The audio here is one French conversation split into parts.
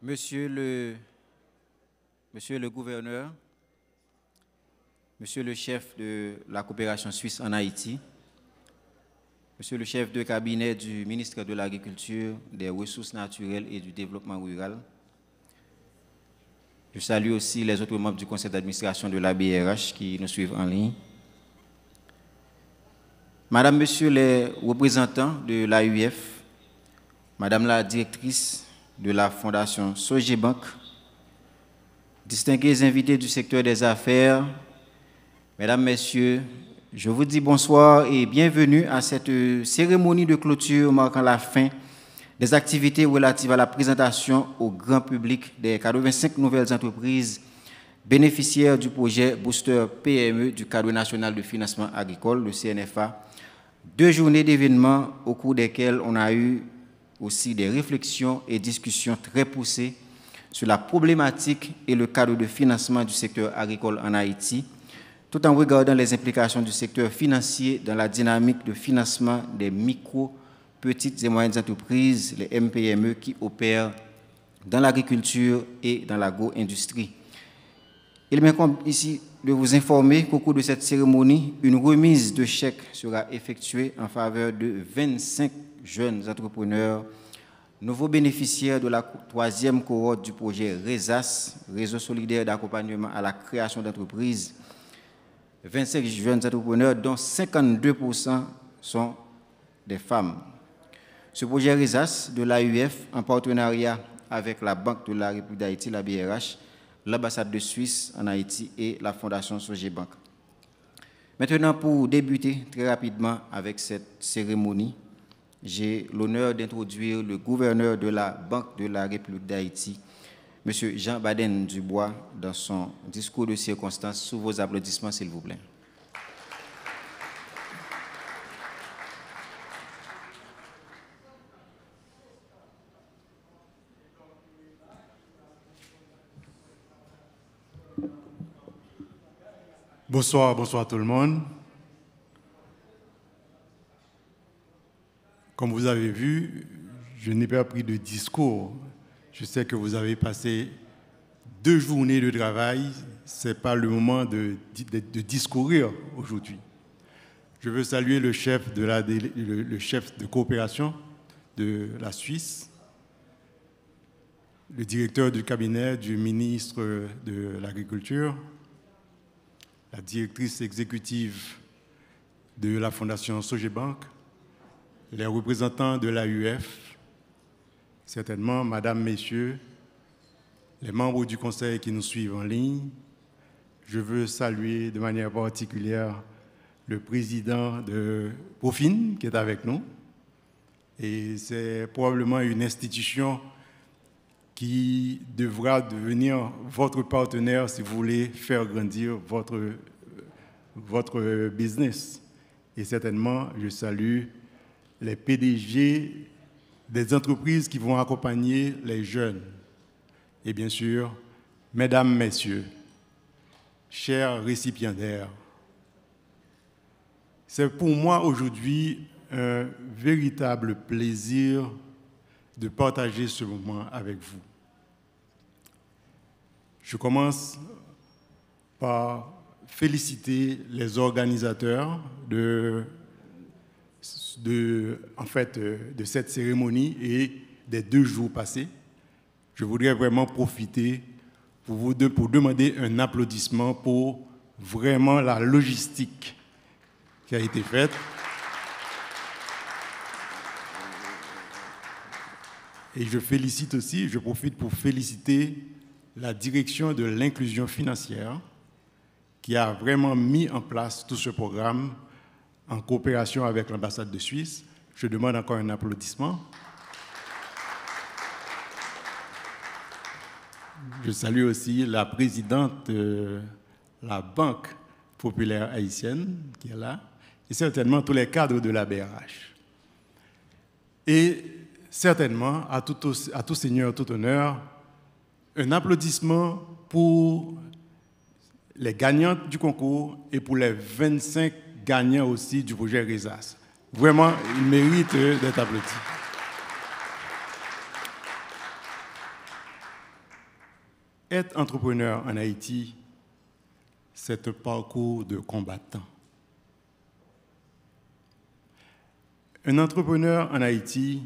Monsieur le gouverneur, Monsieur le chef de la coopération suisse en Haïti, Monsieur le chef de cabinet du ministre de l'Agriculture, des Ressources naturelles et du Développement rural, je salue aussi les autres membres du conseil d'administration de l'ABRH qui nous suivent en ligne. Madame, Monsieur les représentants de l'AUF, Madame la directrice de la Fondation Sogebank, distingués invités du secteur des affaires, Mesdames, Messieurs, je vous dis bonsoir et bienvenue à cette cérémonie de clôture marquant la fin des activités relatives à la présentation au grand public des 85 nouvelles entreprises bénéficiaires du projet Booster PME du cadre national de financement agricole, le CNFA. 2 journées d'événements au cours desquelles on a eu aussi des réflexions et discussions très poussées sur la problématique et le cadre de financement du secteur agricole en Haïti, tout en regardant les implications du secteur financier dans la dynamique de financement des micro, petites et moyennes entreprises, les MPME, qui opèrent dans l'agriculture et dans l'agro-industrie. Il m'incombe ici de vous informer qu'au cours de cette cérémonie, une remise de chèques sera effectuée en faveur de 25 jeunes entrepreneurs, nouveaux bénéficiaires de la 3e cohorte du projet RESAS, Réseau solidaire d'accompagnement à la création d'entreprises. 25 jeunes entrepreneurs, dont 52% sont des femmes. Ce projet RESAS de l'AUF, en partenariat avec la Banque de la République d'Haïti, la BRH, l'ambassade de Suisse en Haïti et la Fondation Sogebank. Maintenant, pour débuter très rapidement avec cette cérémonie, j'ai l'honneur d'introduire le gouverneur de la Banque de la République d'Haïti, M. Jean Baden-Dubois, dans son discours de circonstance. Sous vos applaudissements, s'il vous plaît. Bonsoir tout le monde. Comme vous avez vu, je n'ai pas pris de discours. Je sais que vous avez passé 2 journées de travail. Ce n'est pas le moment de discourir aujourd'hui. Je veux saluer le chef de coopération de la Suisse, le directeur du cabinet du ministre de l'Agriculture, la directrice exécutive de la Fondation Sogebank, les représentants de l'AUF, certainement, Madame, Messieurs, les membres du Conseil qui nous suivent en ligne. Je veux saluer de manière particulière le président de Profin qui est avec nous. Et c'est probablement une institution qui devra devenir votre partenaire si vous voulez faire grandir votre business. Et certainement, je salue les PDG des entreprises qui vont accompagner les jeunes. Et bien sûr, Mesdames, Messieurs, chers récipiendaires, c'est pour moi aujourd'hui un véritable plaisir de partager ce moment avec vous. Je commence par féliciter les organisateurs de cette cérémonie et des 2 jours passés. Je voudrais vraiment profiter pour demander un applaudissement pour vraiment la logistique qui a été faite. Et je profite pour féliciter la direction de l'inclusion financière qui a vraiment mis en place tout ce programme en coopération avec l'ambassade de Suisse. Je demande encore un applaudissement. Je salue aussi la présidente de la Banque populaire haïtienne qui est là, et certainement tous les cadres de la BRH. Et certainement, à tout seigneur, tout honneur, un applaudissement pour les gagnantes du concours et pour les 25 gagnants aussi du projet RESAS. Vraiment, ils méritent d'être applaudis. être entrepreneur en Haïti, c'est un parcours de combattant. Un entrepreneur en Haïti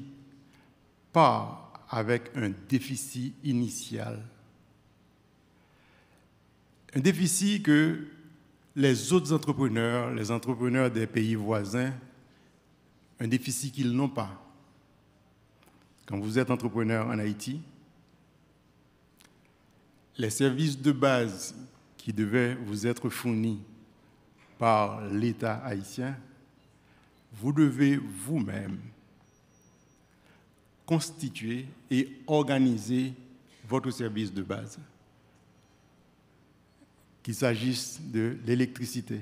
part avec un déficit initial. Un déficit que les autres entrepreneurs, les entrepreneurs des pays voisins, un déficit qu'ils n'ont pas. Quand vous êtes entrepreneur en Haïti, les services de base qui devaient vous être fournis par l'État haïtien, vous devez vous-même constituer et organiser votre service de base. Qu'il s'agisse de l'électricité,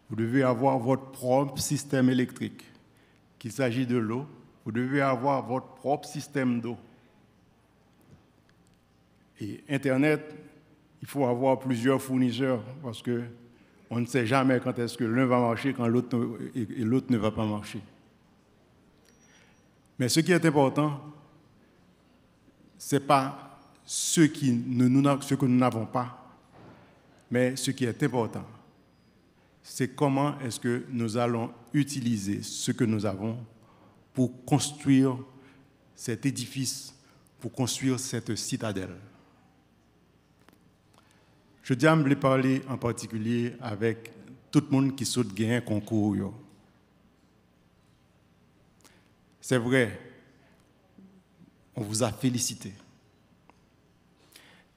vous devez avoir votre propre système électrique. Qu'il s'agisse de l'eau, vous devez avoir votre propre système d'eau. Et Internet, il faut avoir plusieurs fournisseurs parce qu'on ne sait jamais quand est-ce que l'un va marcher quand l'autre ne va pas marcher. Mais ce qui est important, ce n'est pas ce que nous n'avons pas, mais ce qui est important, c'est comment est-ce que nous allons utiliser ce que nous avons pour construire cet édifice, pour construire cette citadelle. Je dis à me parler en particulier avec tout le monde qui saute gagner un concours. C'est vrai, on vous a félicité.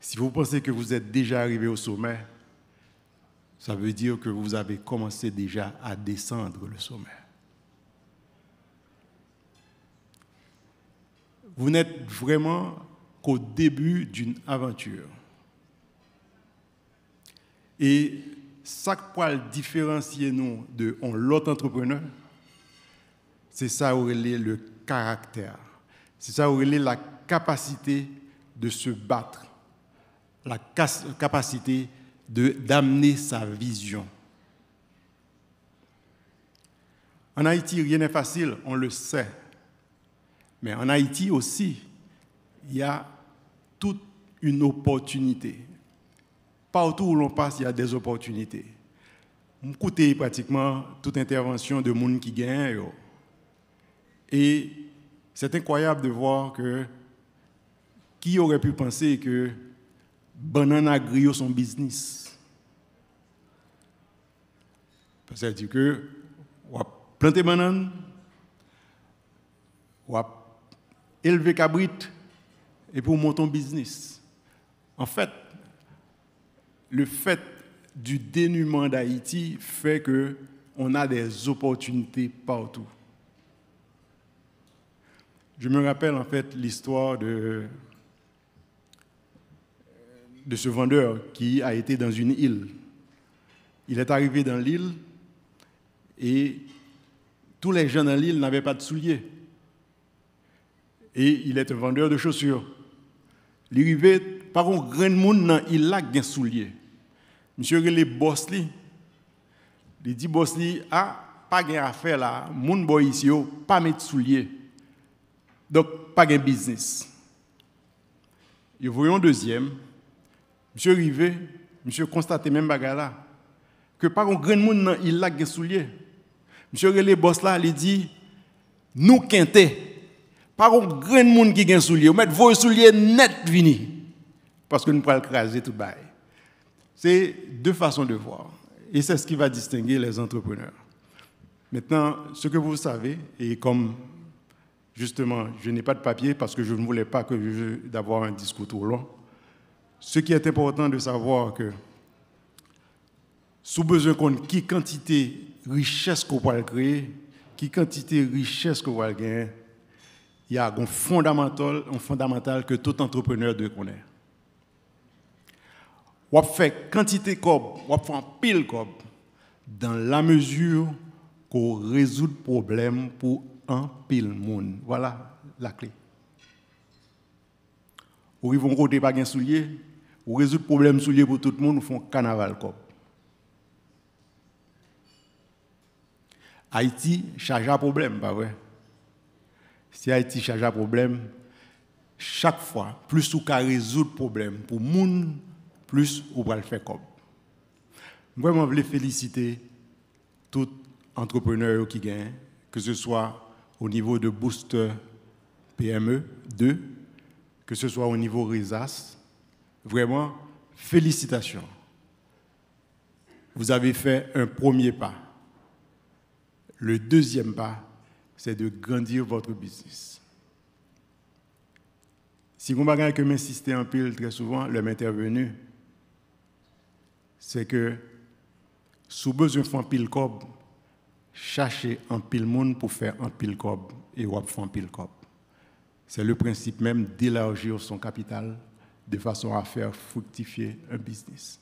Si vous pensez que vous êtes déjà arrivé au sommet, ça veut dire que vous avez commencé déjà à descendre le sommet. Vous n'êtes vraiment qu'au début d'une aventure. Et ça qui peut différencier nous de l'autre entrepreneur, c'est ça où il est le caractère. C'est ça où il est la capacité de se battre, la capacité d'amener sa vision. En Haïti, rien n'est facile, on le sait. Mais en Haïti aussi, il y a toute une opportunité. Partout où l'on passe, il y a des opportunités. J'écoute pratiquement toute intervention de monde qui gagne. Et c'est incroyable de voir que qui aurait pu penser que banane agrio son business. Parce que dit que on planter banane, on élever cabrit et pour monter un business. En fait, le fait du dénuement d'Haïti fait qu'on a des opportunités partout. Je me rappelle en fait l'histoire de ce vendeur qui a été dans une île. Il est arrivé dans l'île et tous les gens dans l'île n'avaient pas de souliers. Et il est un vendeur de chaussures. Il est arrivé par un grand monde dans l'île là qui a souliers. Monsieur les boss li, il dit boss li pas gain affaire là, moun boy ici pas mettre souliers. Donc pas gain business. Et voyons deuxième, monsieur arrivé, monsieur constaté même bagarre là que pas un grand monde dans il là gain souliers. Monsieur les boss là, il dit nous quinté pas un grand monde qui gain souliers, mettre vos souliers net vini parce que nous pral craser tout bail. C'est deux façons de voir. Et c'est ce qui va distinguer les entrepreneurs. Maintenant, ce que vous savez, et comme justement, je n'ai pas de papier parce que je ne voulais pas d'avoir un discours trop long, ce qui est important de savoir que, sous besoin qu'on qui quantité richesse qu'on va créer, qui quantité richesse qu'on va gagner, il y a un fondamental que tout entrepreneur doit connaître. On fait quantité de cob, on fait un pile cob, dans la mesure qu'on résout le problème pour un pile monde. Voilà la clé. Ou ils vont côté pas gain soulier, ou résoudre le problème soulier pour tout le monde, ou font carnaval cob. Haïti charge un problème, pas vrai? Si Haïti charge un problème, chaque fois, plus vous pouvez résoudre le problème pour moun, plus vous pouvez le faire comme. Vraiment, je voulais féliciter tout entrepreneur qui gagne, que ce soit au niveau de Booster PME 2, que ce soit au niveau RESAS. Vraiment, félicitations. Vous avez fait un premier pas. Le deuxième pas, c'est de grandir votre business. Si vous ne que m'insister en pile très souvent, le m'intervenu, c'est que sous besoin de faire un pile cob, chercher un pile monde pour faire un pile cob et ou faire un pile cob. C'est le principe même d'élargir son capital de façon à faire fructifier un business.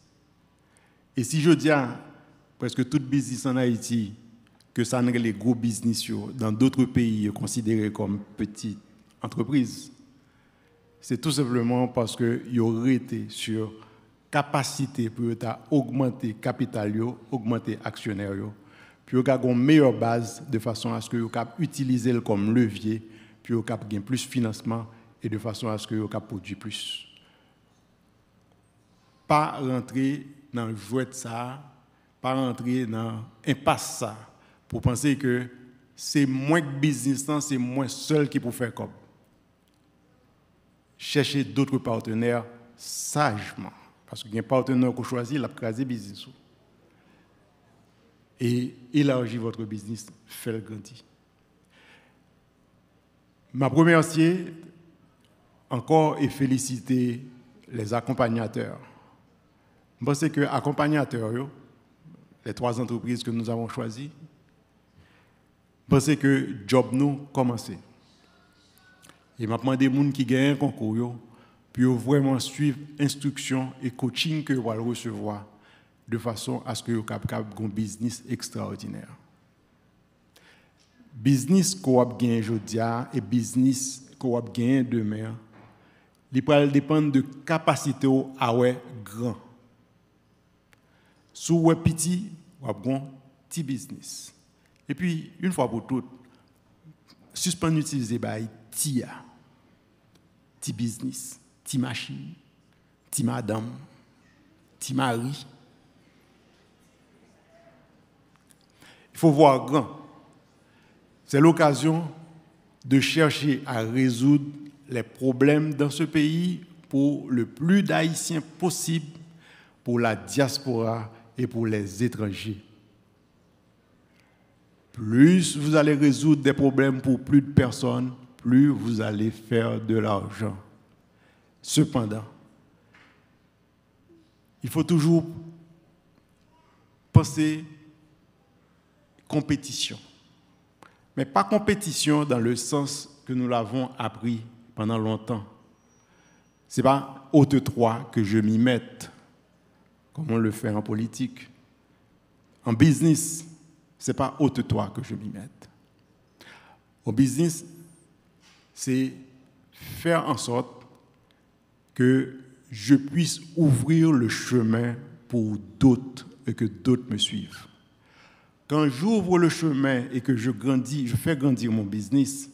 Et si je dis à presque tout business en Haïti, que ça n'est les gros business dans d'autres pays considérés comme petites entreprises, c'est tout simplement parce qu'ils auraient été sur capacité pour augmenter capital, augmenter actionnaire, puis ils ont une meilleure base de façon à ce qu'ils puissent utiliser comme levier, puis ils puissent gagner plus de financement et de façon à ce qu'ils puissent produire plus. Pas rentrer dans le jouet de ça, pas rentrer dans l'impasse ça, pour penser que c'est moins que business, c'est moins seul qui peut faire comme. Chercher d'autres partenaires sagement. Parce qu'il y a un partenaire qu'on choisit, il a crasé le business. Et élargir votre business, fait le grandir. Ma première c'est encore et féliciter les accompagnateurs. Je pense que les accompagnateurs, les 3 entreprises que nous avons choisies, je pense que le job nous commencé. Et maintenant, des gens qui gagnent un concours, puis vraiment suivre instructions et coaching que vous allez recevoir de façon à ce que vous ayez un business extraordinaire. Business que vous avez gagné aujourd'hui et business que vous avez gagné demain, il va dépendre de capacité à être grand. Si vous êtes petit, vous avez un petit business. Et puis, une fois pour toutes, suspendre d'utiliser petit business, petit machine, petit madame, petit mari. Il faut voir grand. C'est l'occasion de chercher à résoudre les problèmes dans ce pays pour le plus d'Haïtiens possible, pour la diaspora et pour les étrangers. Plus vous allez résoudre des problèmes pour plus de personnes, plus vous allez faire de l'argent. Cependant, il faut toujours penser compétition. Mais pas compétition dans le sens que nous l'avons appris pendant longtemps. Ce n'est pas haute trois que je m'y mette, comme on le fait en politique. En business, ce n'est pas haute toi que je m'y mette. Au business, c'est faire en sorte que je puisse ouvrir le chemin pour d'autres et que d'autres me suivent. Quand j'ouvre le chemin et que je fais grandir mon business,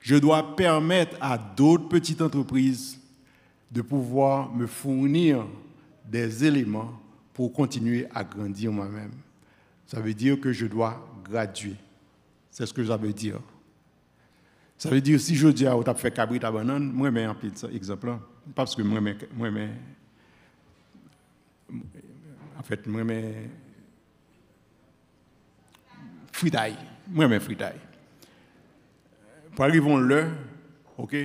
je dois permettre à d'autres petites entreprises de pouvoir me fournir des éléments pour continuer à grandir moi-même. Ça veut dire que je dois graduer. C'est ce que ça veut dire. Ça veut dire si je dis à tu fait cabrit à banane, moi je mets un petit exemple là, parce que moi en fait moi fritaille. Moi je fritaille. Pour arriver là, OK.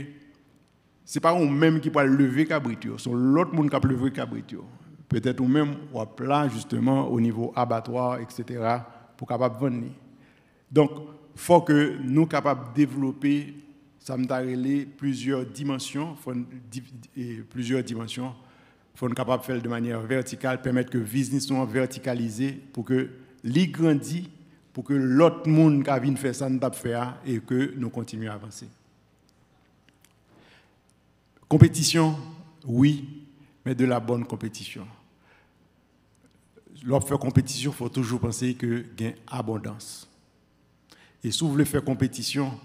C'est pas on même qui peut lever cabrit, c'est l'autre monde qui peut lever cabrit. Peut-être ou même ou là justement au niveau abattoir, etc., pour capable vendre. Donc, il faut que nous capables de développer plusieurs dimensions. Plusieurs dimensions. Il faut être capable de faire de manière verticale, permettre que le business soit verticalisé pour que les grandit, pour que l'autre monde qui vient faire ça nous faire et que nous continuions à avancer. Compétition, oui, mais de la bonne compétition. Lorsqu'on fait compétition, il faut toujours penser que il y a abondance. Et si vous voulez faire compétition,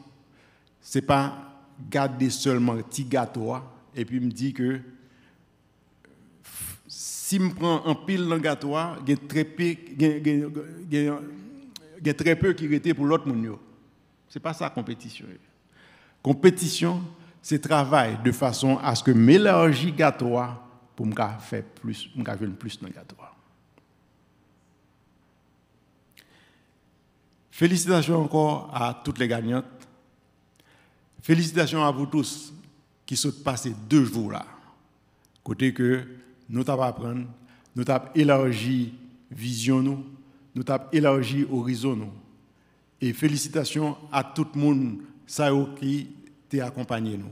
ce n'est pas garder seulement petit gâteau et puis me dit que si je prends un pile dans le gâteau, il y a très peu qui restent pour l'autre monde. Ce n'est pas ça la compétition. Compétition, c'est travail de façon à ce que m'élargir le gâteau pour me faire plus, me faire plus dans le gâteau. Félicitations encore à toutes les gagnantes. Félicitations à vous tous qui sont passés 2 jours là. Côté que nous avons appris, nous avons élargi vision nous, nous avons élargi horizon nous. Et félicitations à tout le monde qui t'a accompagné nous.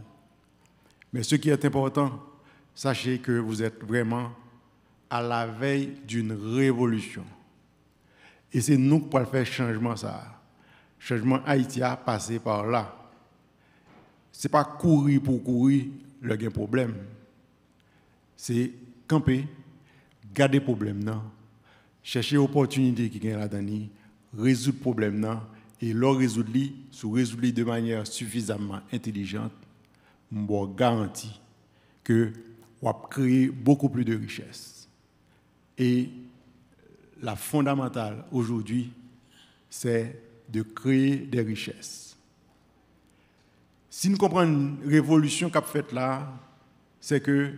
Mais ce qui est important, sachez que vous êtes vraiment à la veille d'une révolution. Et c'est nous qui pouvons faire changement ça. Changement Haïti a passé par là. Ce n'est pas courir pour courir le problème. C'est camper, garder le problème, chercher l'opportunité qui est là-dedans, résoudre le problème et le résoudre de manière suffisamment intelligente. Je garantis que on va créer beaucoup plus de richesses. Et la fondamentale aujourd'hui, c'est de créer des richesses. Si nous comprenons la révolution qu'a faite là, c'est que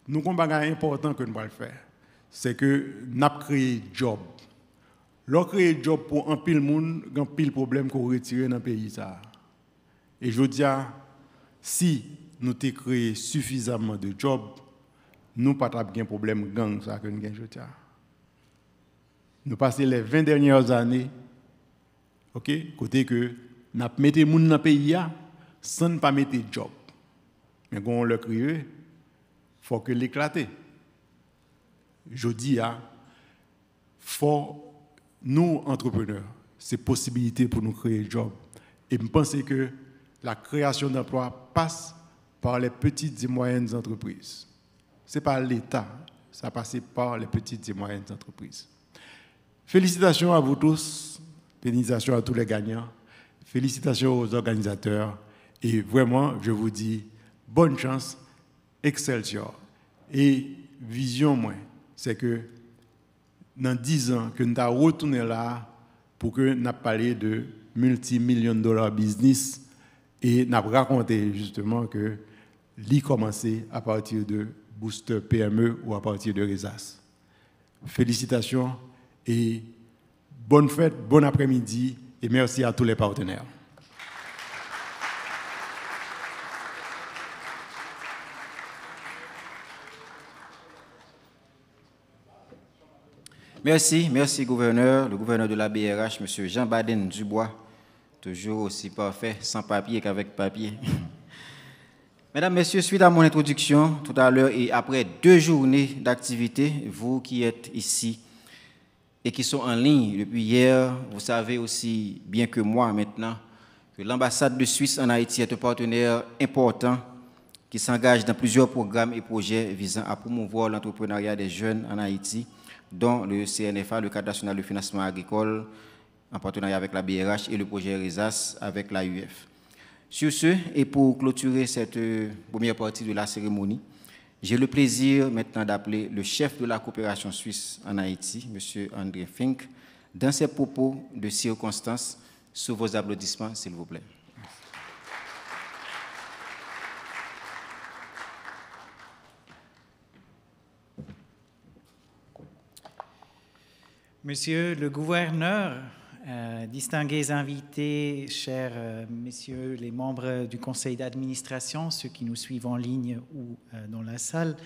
nous avons un bagage important que nous allons faire. C'est que nous avons créé des jobs. Lorsqu'on crée des jobs pour un pile monde, il y a un pile problème qu'on retire dans le pays. Et je dis, si nous avons créé suffisamment de jobs, nous n'avons pas de problème de gang que nous avons. Nous passons les 20 dernières années, côté que nous avons mis les gens dans le pays sans ne pas mettre de job. Mais quand on le crée, il faut que l'éclater. Je dis, faut nous, entrepreneurs, c'est possibilité pour nous créer des jobs. Et je pense que la création d'emplois passe par les petites et moyennes entreprises. Ce n'est pas l'État, ça passe par les petites et moyennes entreprises. Félicitations à vous tous, félicitations à tous les gagnants, félicitations aux organisateurs et vraiment, je vous dis, bonne chance, excelsior. Et vision, moi, c'est que dans 10 ans, que nous allons retourner là pour que nous parlions de multi-millions de dollars business et nous avons raconté justement que l'y commencer à partir de Booster PME ou à partir de Resas. Félicitations et bonne fête, bon après-midi et merci à tous les partenaires. Merci gouverneur, le gouverneur de la BRH, M. Jean Baden Dubois, toujours aussi parfait, sans papier qu'avec papier. Mesdames, Messieurs, suite à mon introduction tout à l'heure et après 2 journées d'activité, vous qui êtes ici et qui sont en ligne depuis hier, vous savez aussi bien que moi maintenant que l'ambassade de Suisse en Haïti est un partenaire important qui s'engage dans plusieurs programmes et projets visant à promouvoir l'entrepreneuriat des jeunes en Haïti, dont le CNFA, le cadre national de financement agricole, en partenariat avec la BRH et le projet RESAS avec l'AUF. Sur ce, et pour clôturer cette première partie de la cérémonie, j'ai le plaisir maintenant d'appeler le chef de la coopération suisse en Haïti, M. André Fink, dans ses propos de circonstance. Sous vos applaudissements, s'il vous plaît. Monsieur le gouverneur, distingués invités, chers messieurs les membres du conseil d'administration, ceux qui nous suivent en ligne ou dans la salle,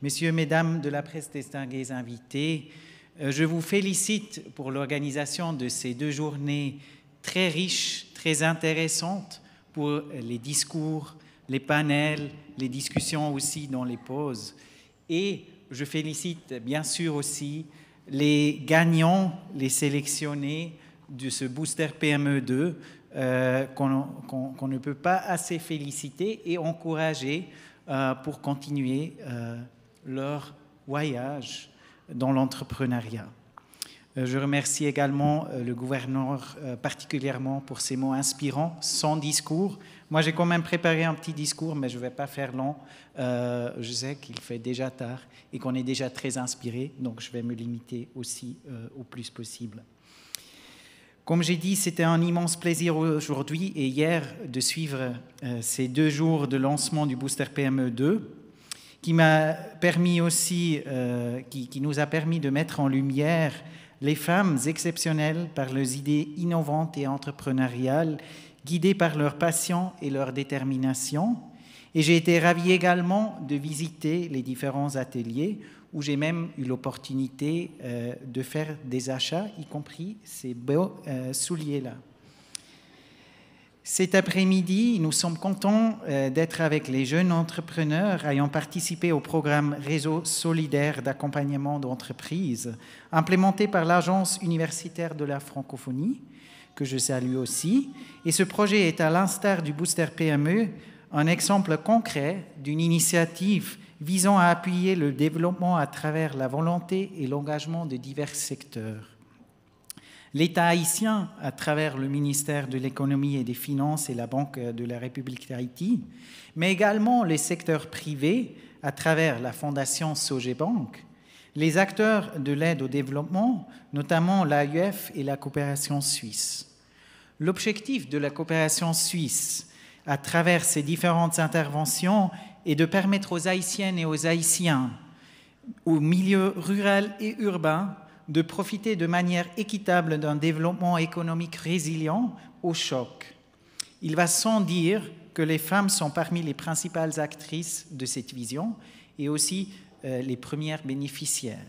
messieurs, mesdames de la presse, distingués invités, je vous félicite pour l'organisation de ces 2 journées très riches, très intéressantes pour les discours, les panels, les discussions aussi dans les pauses. Et je félicite bien sûr aussi les gagnants, les sélectionnés de ce Booster PME2 qu'on ne peut pas assez féliciter et encourager pour continuer leur voyage dans l'entrepreneuriat. Je remercie également le gouverneur particulièrement pour ses mots inspirants, son discours. Moi, j'ai quand même préparé un petit discours, mais je ne vais pas faire long. Je sais qu'il fait déjà tard et qu'on est déjà très inspiré, donc je vais me limiter aussi au plus possible. Comme j'ai dit, c'était un immense plaisir aujourd'hui et hier de suivre ces 2 jours de lancement du Booster PME 2, qui m'a permis aussi, qui nous a permis de mettre en lumière les femmes exceptionnelles par leurs idées innovantes et entrepreneuriales, guidées par leur passion et leur détermination. Et j'ai été ravi également de visiter les différents ateliers où j'ai même eu l'opportunité de faire des achats, y compris ces beaux souliers-là. Cet après-midi, nous sommes contents d'être avec les jeunes entrepreneurs ayant participé au programme Réseau solidaire d'accompagnement d'entreprises implémenté par l'Agence universitaire de la francophonie, que je salue aussi. Et ce projet est, à l'instar du Booster PME, un exemple concret d'une initiative visant à appuyer le développement à travers la volonté et l'engagement de divers secteurs. L'État haïtien, à travers le ministère de l'Économie et des Finances et la Banque de la République d'Haïti, mais également les secteurs privés, à travers la Fondation Sogebank, les acteurs de l'aide au développement, notamment l'AUF et la coopération suisse. L'objectif de la coopération suisse, à travers ces différentes interventions, est de permettre aux Haïtiennes et aux Haïtiens, au milieu rural et urbain, de profiter de manière équitable d'un développement économique résilient au choc. Il va sans dire que les femmes sont parmi les principales actrices de cette vision et aussi les premières bénéficiaires.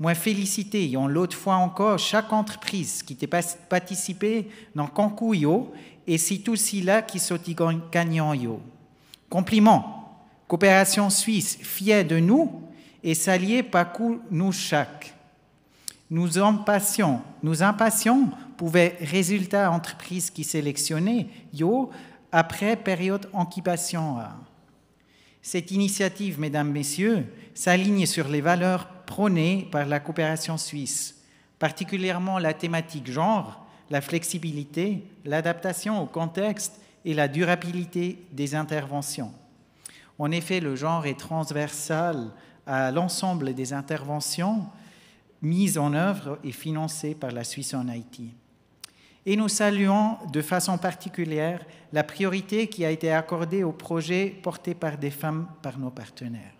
Moi, féliciter, l'autre fois encore, chaque entreprise qui a participé dans le concours, et c'est tout cela qui sont gagnants. Compliments. Coopération suisse, fière de nous et s'allier par coup nous chaque. Nous impatients pouvaient résultat entreprises qui sélectionnaient après période occupation. Cette initiative, mesdames, messieurs, s'aligne sur les valeurs prônées par la coopération suisse, particulièrement la thématique genre, la flexibilité, l'adaptation au contexte et la durabilité des interventions. En effet, le genre est transversal à l'ensemble des interventions mises en œuvre et financées par la Suisse en Haïti. Et nous saluons de façon particulière la priorité qui a été accordée aux projets portés par des femmes par nos partenaires.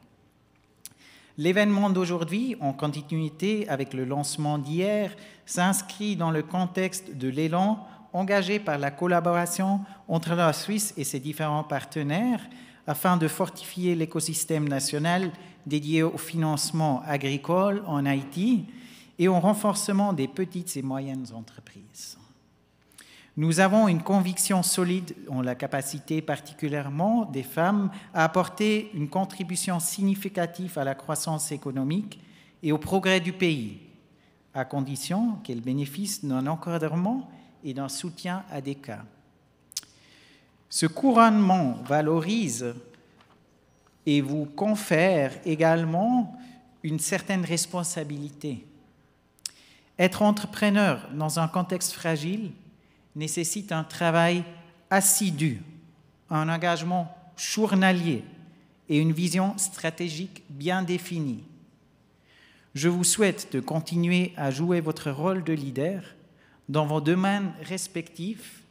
L'événement d'aujourd'hui, en continuité avec le lancement d'hier, s'inscrit dans le contexte de l'élan engagé par la collaboration entre la Suisse et ses différents partenaires afin de fortifier l'écosystème national dédié au financement agricole en Haïti et au renforcement des petites et moyennes entreprises. Nous avons une conviction solide en la capacité particulièrement des femmes à apporter une contribution significative à la croissance économique et au progrès du pays, à condition qu'elles bénéficient d'un encadrement et d'un soutien adéquat. Ce couronnement valorise et vous confère également une certaine responsabilité. Être entrepreneur dans un contexte fragile nécessite un travail assidu, un engagement journalier et une vision stratégique bien définie. Je vous souhaite de continuer à jouer votre rôle de leader dans vos domaines respectifs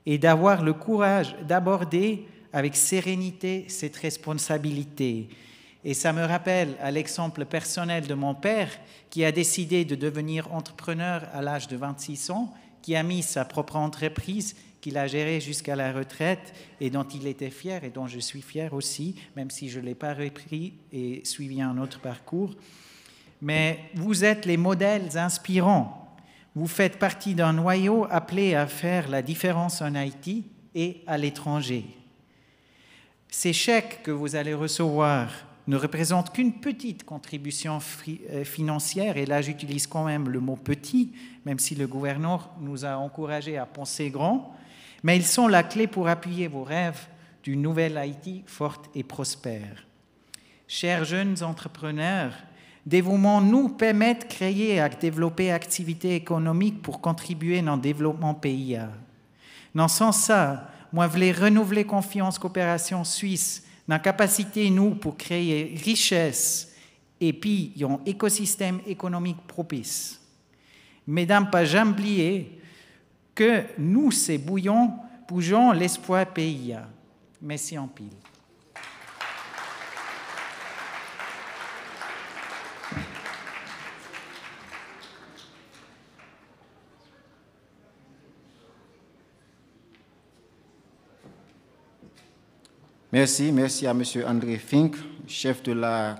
et d'avoir le courage d'aborder avec sérénité cette responsabilité. Et ça me rappelle à l'exemple personnel de mon père qui a décidé de devenir entrepreneur à l'âge de 26 ans, qui a mis sa propre entreprise, qu'il a gérée jusqu'à la retraite et dont il était fier et dont je suis fier aussi, même si je ne l'ai pas repris et suivi un autre parcours. Mais vous êtes les modèles inspirants. Vous faites partie d'un noyau appelé à faire la différence en Haïti et à l'étranger. Ces chèques que vous allez recevoir ne représentent qu'une petite contribution financière, et là j'utilise quand même le mot « petit », même si le gouverneur nous a encouragés à penser grand, mais ils sont la clé pour appuyer vos rêves d'une nouvelle Haïti forte et prospère. Chers jeunes entrepreneurs, Dévouement nous permet de créer et de développer activités économiques pour contribuer à notre développement pays. Dans ce sens, moi, je voulais renouveler confiance coopération suisse dans la capacité, nous, pour créer richesse et puis un écosystème économique propice. Mesdames, pas jamais oublier que nous, c'est bougeons l'espoir pays. Merci en pile. Merci à M. André Fink, chef de la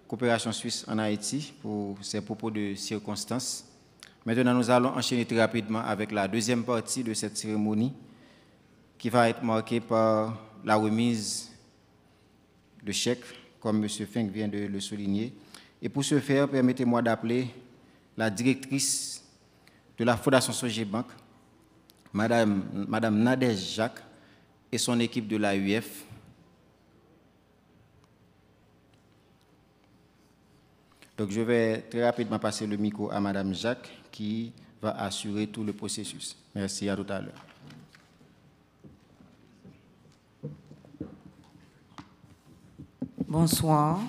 coopération suisse en Haïti, pour ses propos de circonstance. Maintenant, nous allons enchaîner très rapidement avec la deuxième partie de cette cérémonie qui va être marquée par la remise de chèques, comme M. Fink vient de le souligner. Et pour ce faire, permettez-moi d'appeler la directrice de la Fondation Sogebank, Madame Nadège Jacques, et son équipe de l'AUF. Donc, je vais très rapidement passer le micro à Madame Jacques qui va assurer tout le processus. Merci, à tout à l'heure. Bonsoir.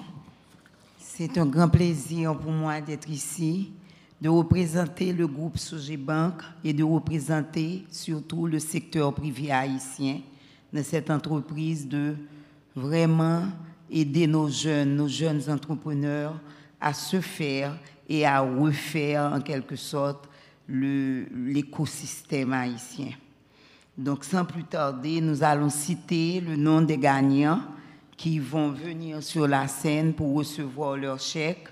C'est un grand plaisir pour moi d'être ici, de représenter le groupe Sogebank et de représenter surtout le secteur privé haïtien dans cette entreprise de vraiment aider nos jeunes entrepreneurs à se faire et à refaire en quelque sorte l'écosystème haïtien. Donc sans plus tarder, nous allons citer le nom des gagnants qui vont venir sur la scène pour recevoir leur chèque.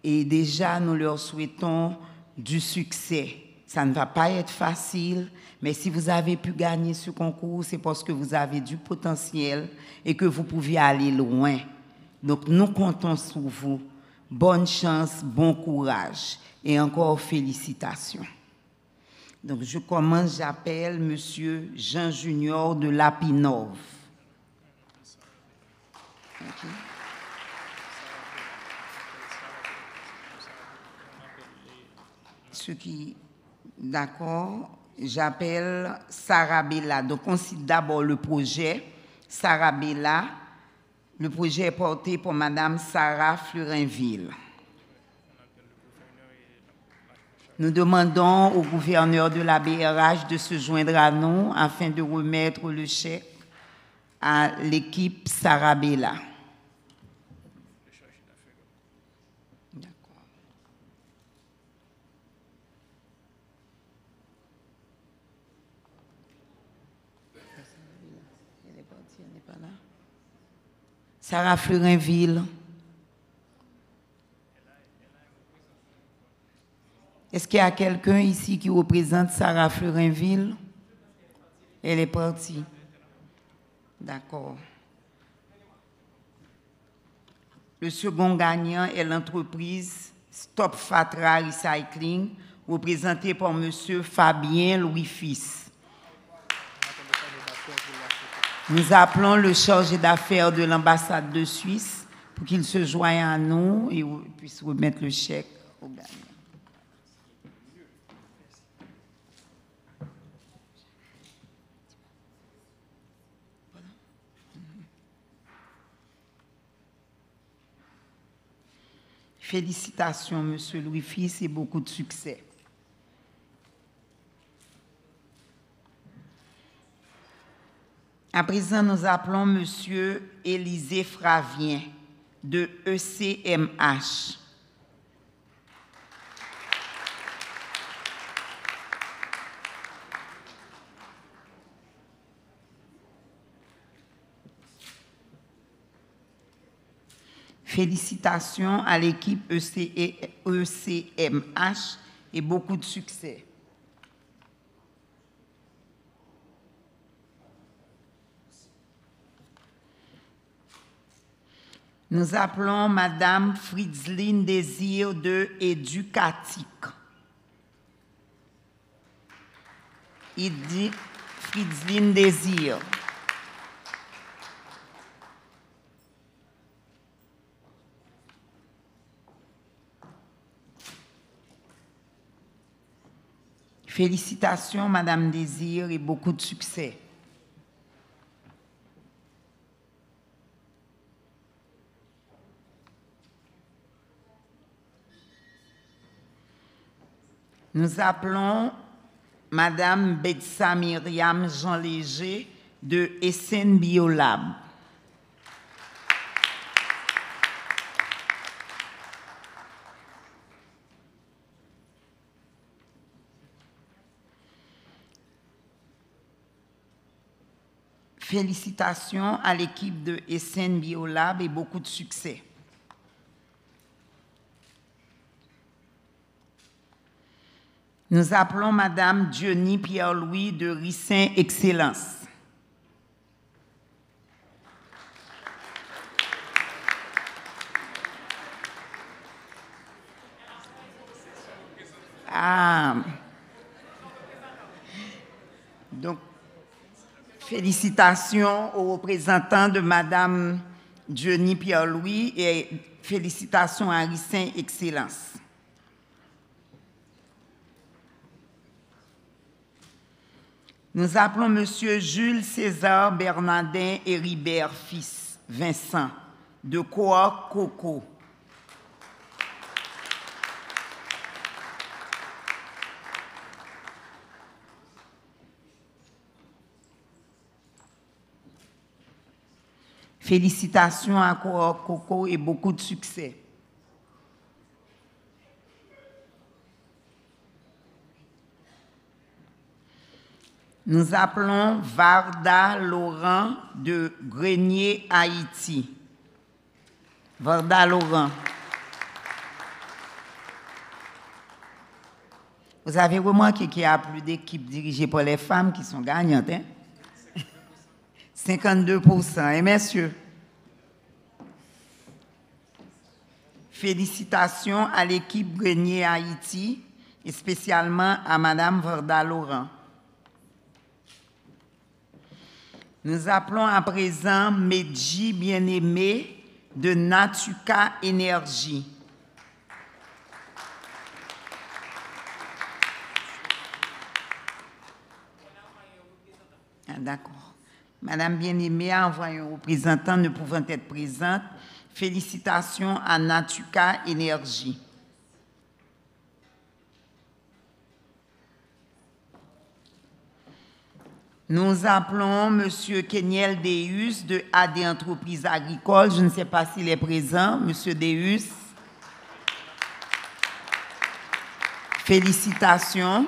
Et déjà, nous leur souhaitons du succès. Ça ne va pas être facile, mais si vous avez pu gagner ce concours, c'est parce que vous avez du potentiel et que vous pouvez aller loin. Donc nous comptons sur vous. Bonne chance, bon courage et encore félicitations. Donc je commence, j'appelle Monsieur Jean Junior de Lapinov. Okay. Ceux qui, d'accord, j'appelle Sarah Bella. Donc on cite d'abord le projet Sarah Bella. Le projet est porté par Madame Sarah Fleurinville. Nous demandons au gouverneur de la BRH de se joindre à nous afin de remettre le chèque à l'équipe Sarah Bella. D'accord. Elle est partie, elle n'est pas là. Sarah Fleurinville. Est-ce qu'il y a quelqu'un ici qui représente Sarah Fleurinville? Elle est partie. D'accord. Le second gagnant est l'entreprise Stop Fatra Recycling, représentée par M. Fabien Louis-Fils. Nous appelons le chargé d'affaires de l'ambassade de Suisse pour qu'il se joigne à nous et puisse remettre le chèque au gagnant. Félicitations, Monsieur Louis-Fils, et beaucoup de succès. À présent, nous appelons Monsieur Élisée Fravien de ECMH. Félicitations à l'équipe ECMH et beaucoup de succès. Nous appelons Madame Fritzline Désir de Éducatique. Il dit Fritzline Désir. Félicitations, Madame Désir, et beaucoup de succès. Nous appelons Madame Betsa Myriam Jean Léger de Essen Biolab. Félicitations à l'équipe de Essen Biolab et beaucoup de succès. Nous appelons Madame Diony Pierre-Louis de Rissin Excellence. Donc, félicitations aux représentants de Madame Diony Pierre-Louis et félicitations à Rissin Excellence. Nous appelons Monsieur Jules César Bernardin Héribert fils Vincent de Coa Coco. Félicitations à Coa Coco et beaucoup de succès. Nous appelons Varda Laurent de Grenier, Haïti. Varda Laurent. Vous avez remarqué qu'il y a plus d'équipes dirigées par les femmes qui sont gagnantes, hein? 52%. Et messieurs, félicitations à l'équipe Grenier Haïti et spécialement à Madame Varda Laurent. Nous appelons à présent Medji Bien-Aimé de Natuka Énergie. D'accord. Madame Bien-Aimée a envoyé un représentant ne pouvant être présente. Félicitations à Natuka Énergie. Nous appelons Monsieur Kenyel Deus de AD Entreprises Agricoles. Je ne sais pas s'il est présent. Monsieur Deus. Félicitations.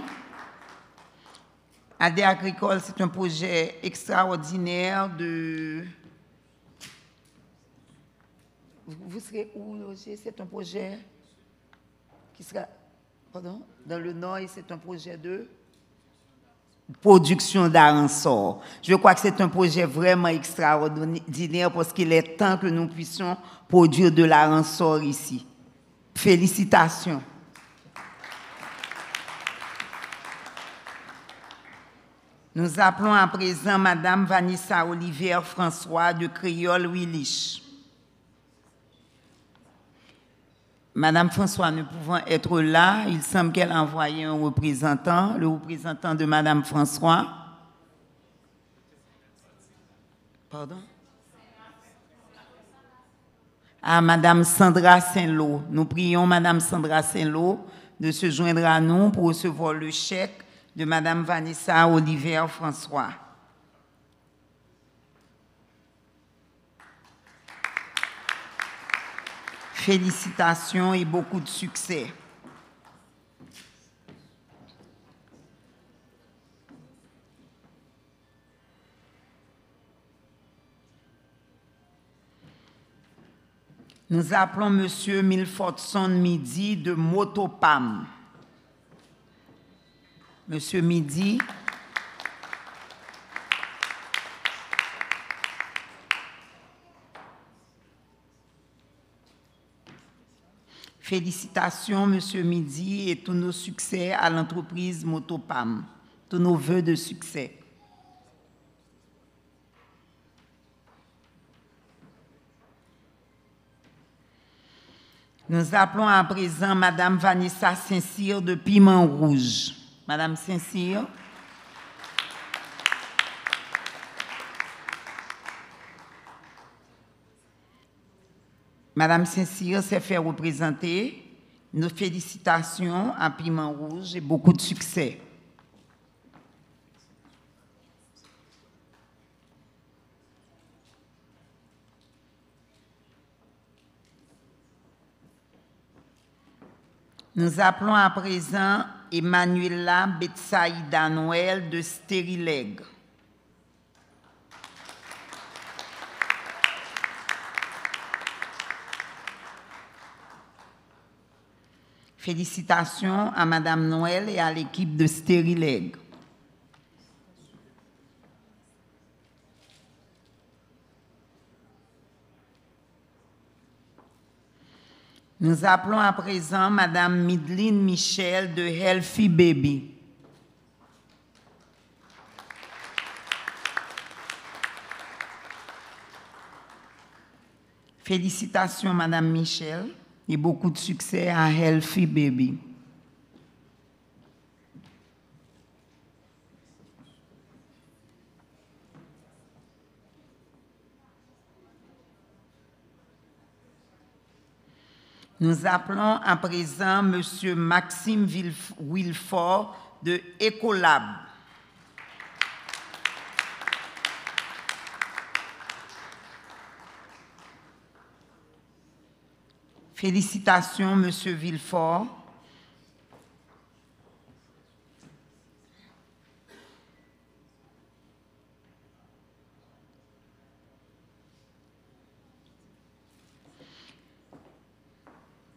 AD Agricole, c'est un projet extraordinaire de... Vous serez où logé? C'est un projet qui sera... Pardon? Dans le Nord, et c'est un projet de... production d'Aransor. Je crois que c'est un projet vraiment extraordinaire parce qu'il est temps que nous puissions produire de l'Aransor ici. Félicitations. Nous appelons à présent Madame Vanessa Olivier François de Créole Willich. Madame François ne pouvant être là, il semble qu'elle a envoyé un représentant, le représentant de Madame François. Pardon? À Madame Sandra Saint-Lô. Nous prions Madame Sandra Saint-Lô de se joindre à nous pour recevoir le chèque de Madame Vanessa Olivier François. Félicitations et beaucoup de succès. Nous appelons Monsieur Milfordson Midi de Motopam. Monsieur Midi. Félicitations, Monsieur Midi, et tous nos succès à l'entreprise Motopam. Tous nos vœux de succès. Nous appelons à présent Madame Vanessa Saint-Cyr de Piment Rouge. Madame Saint-Cyr. Madame Saint-Cyr s'est fait représenter. Nos félicitations à Piment Rouge et beaucoup de succès. Nous appelons à présent Emmanuela Betsaïda Noël de Stérileg. Félicitations à Madame Noël et à l'équipe de Stérileg. Nous appelons à présent Madame Midline Michel de Healthy Baby. Félicitations Madame Michel et beaucoup de succès à Healthy Baby. Nous appelons à présent Monsieur Maxime Wilfort de Ecolab. Félicitations, Monsieur Wilfort.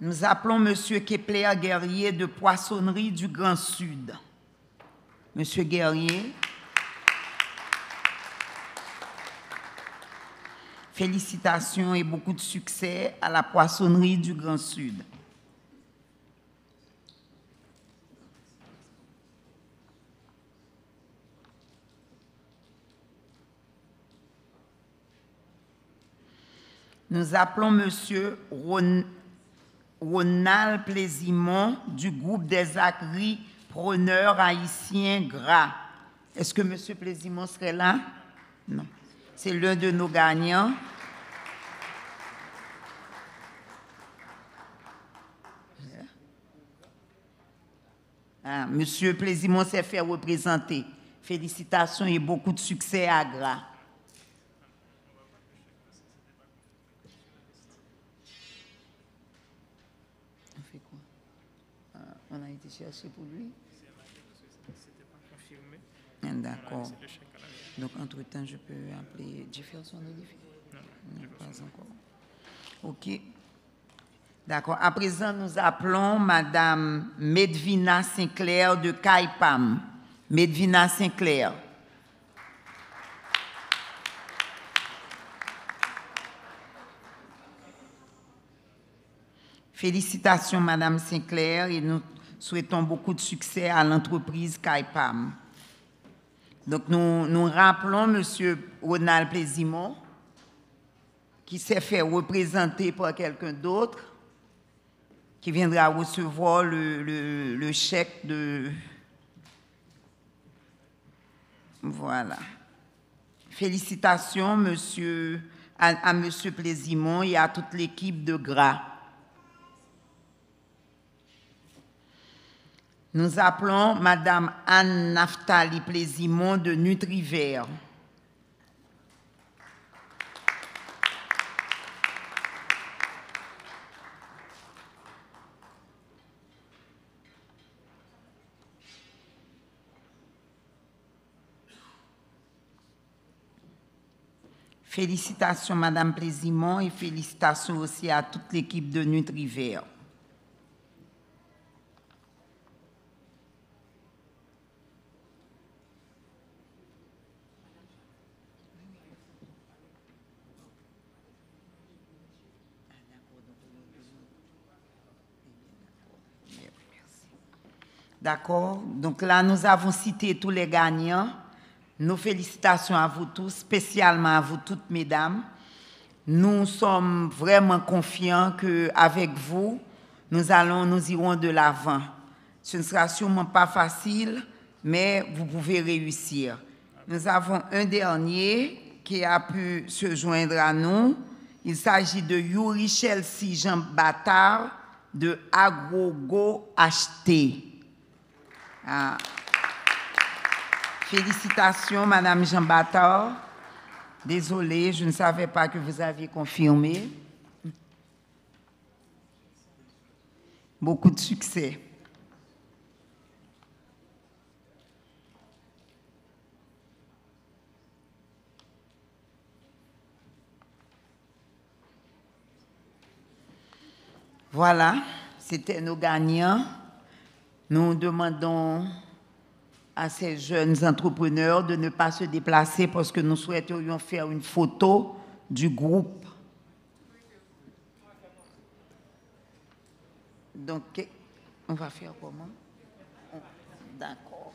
Nous appelons Monsieur Kepler Guerrier de Poissonnerie du Grand Sud. Monsieur Guerrier. Félicitations et beaucoup de succès à la Poissonnerie du Grand Sud. Nous appelons Monsieur Ronald Plaisimont du groupe des Acquis Preneurs Haïtiens Gras. Est-ce que Monsieur Plaisimont serait là? Non. C'est l'un de nos gagnants. Ah, Monsieur Plaisimont s'est fait représenter. Félicitations et beaucoup de succès à Gras. On fait quoi? On a été chercher pour lui? C'était pas confirmé. D'accord. Donc, entre-temps, je peux appeler Jefferson Olivier? Non, pas encore. OK. D'accord. À présent, nous appelons Madame Medvina Sinclair de Caipam. Medvina Sinclair. Félicitations, Madame Sinclair, et nous souhaitons beaucoup de succès à l'entreprise Caipam. Donc, nous rappelons Monsieur Ronald Plaisimont, qui s'est fait représenter par quelqu'un d'autre, qui viendra recevoir le chèque de... Voilà. Félicitations à Monsieur Plaisimont et à toute l'équipe de Gras. Nous appelons Madame Anne Naftali Plaisimont de Nutrivert. Félicitations Madame Plaisimont et félicitations aussi à toute l'équipe de Nutrivert. D'accord. Donc là, nous avons cité tous les gagnants. Nos félicitations à vous tous, spécialement à vous toutes, mesdames. Nous sommes vraiment confiants qu'avec vous, nous irons de l'avant. Ce ne sera sûrement pas facile, mais vous pouvez réussir. Nous avons un dernier qui a pu se joindre à nous. Il s'agit de Yuri Chelsea Jean Bâtard de Agrogo HT. Ah. Félicitations, Madame Jean Bâtard. Désolée, je ne savais pas que vous aviez confirmé. Beaucoup de succès. Voilà, c'était nos gagnants. Nous demandons à ces jeunes entrepreneurs de ne pas se déplacer parce que nous souhaiterions faire une photo du groupe. Donc, on va faire comment? D'accord.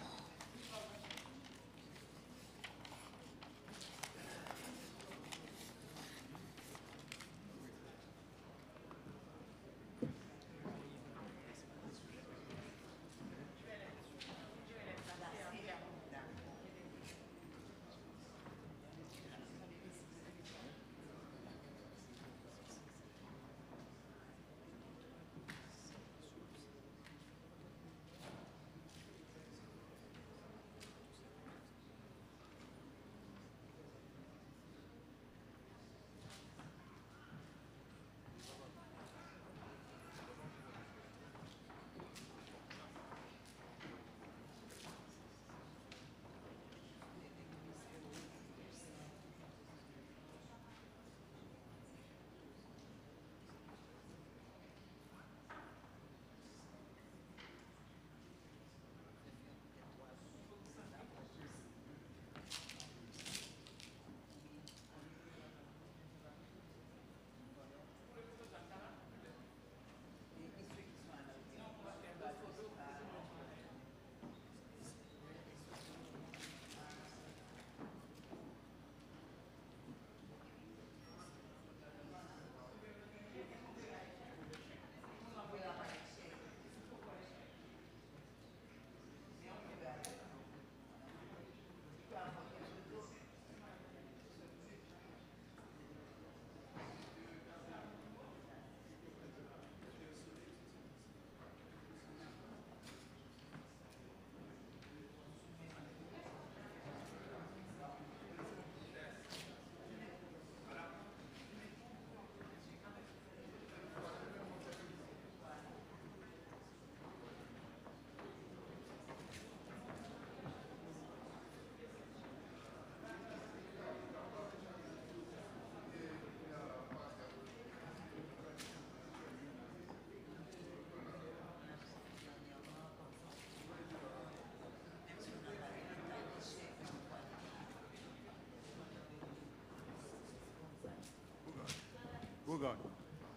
Regarde,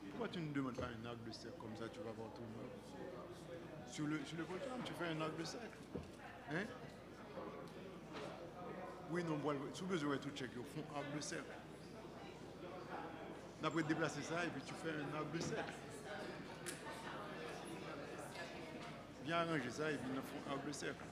pourquoi tu ne demandes pas un arc de cercle comme ça, tu vas voir tout le monde. Sur le programme, tu fais un arc de cercle. Hein? Oui, non, bon, sous besoin de tout checker, au fond, arc de cercle. D'après déplacer ça et puis tu fais un arc de cercle. Bien arranger ça et puis il faut un arc de cercle.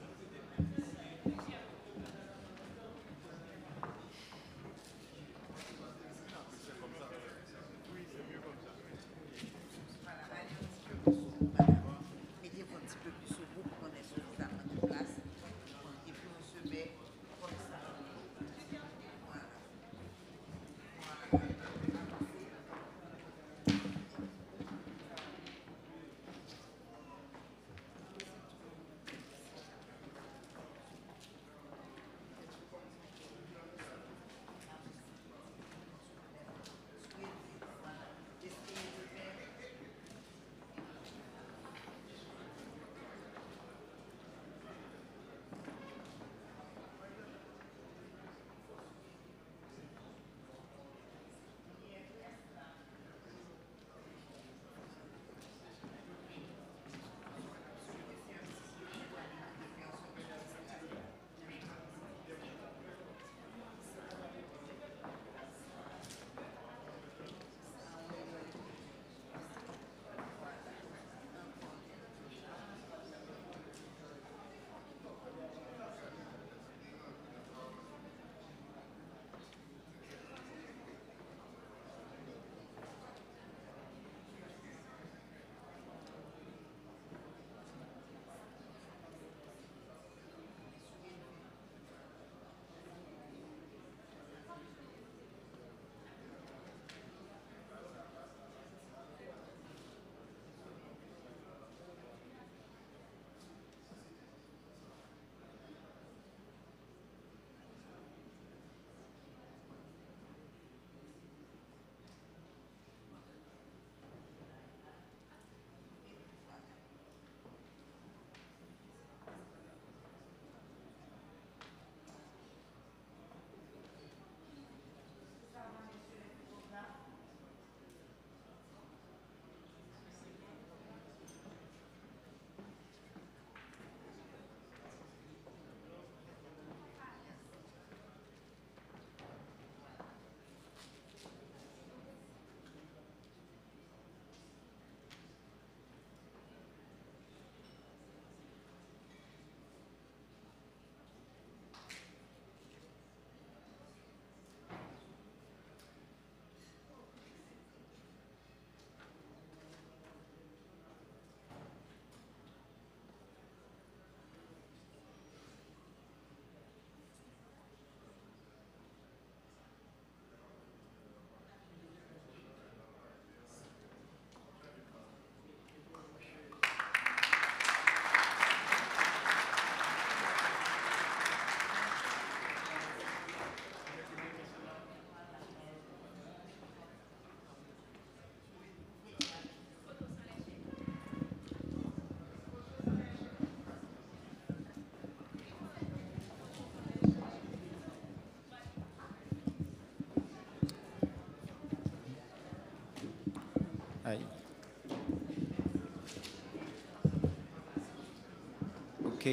OK.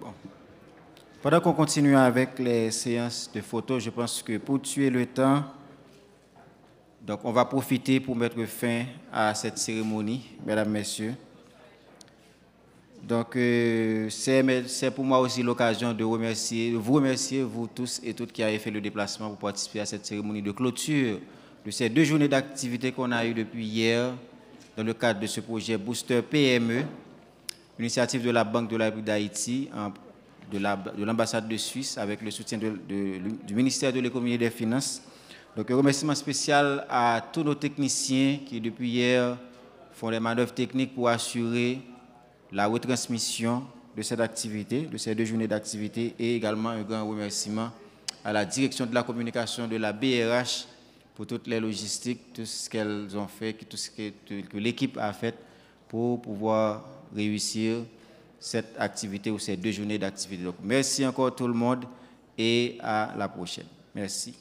Bon. Pendant qu'on continue avec les séances de photos, je pense que pour tuer le temps, donc on va profiter pour mettre fin à cette cérémonie, mesdames, messieurs. Donc, c'est pour moi aussi l'occasion de vous remercier, vous tous et toutes qui avez fait le déplacement pour participer à cette cérémonie de clôture de ces 2 journées d'activité qu'on a eues depuis hier dans le cadre de ce projet Booster PME, initiative de la Banque de la République d'Haïti, de l'ambassade de Suisse avec le soutien du ministère de l'Économie et des Finances. Donc, un remerciement spécial à tous nos techniciens qui, depuis hier, font les manœuvres techniques pour assurer la retransmission de cette activité, de ces 2 journées d'activité, et également un grand remerciement à la direction de la communication de la BRH pour toutes les logistiques, tout ce qu'elles ont fait, tout ce que l'équipe a fait pour pouvoir réussir cette activité ou ces 2 journées d'activité. Donc, merci encore tout le monde et à la prochaine. Merci.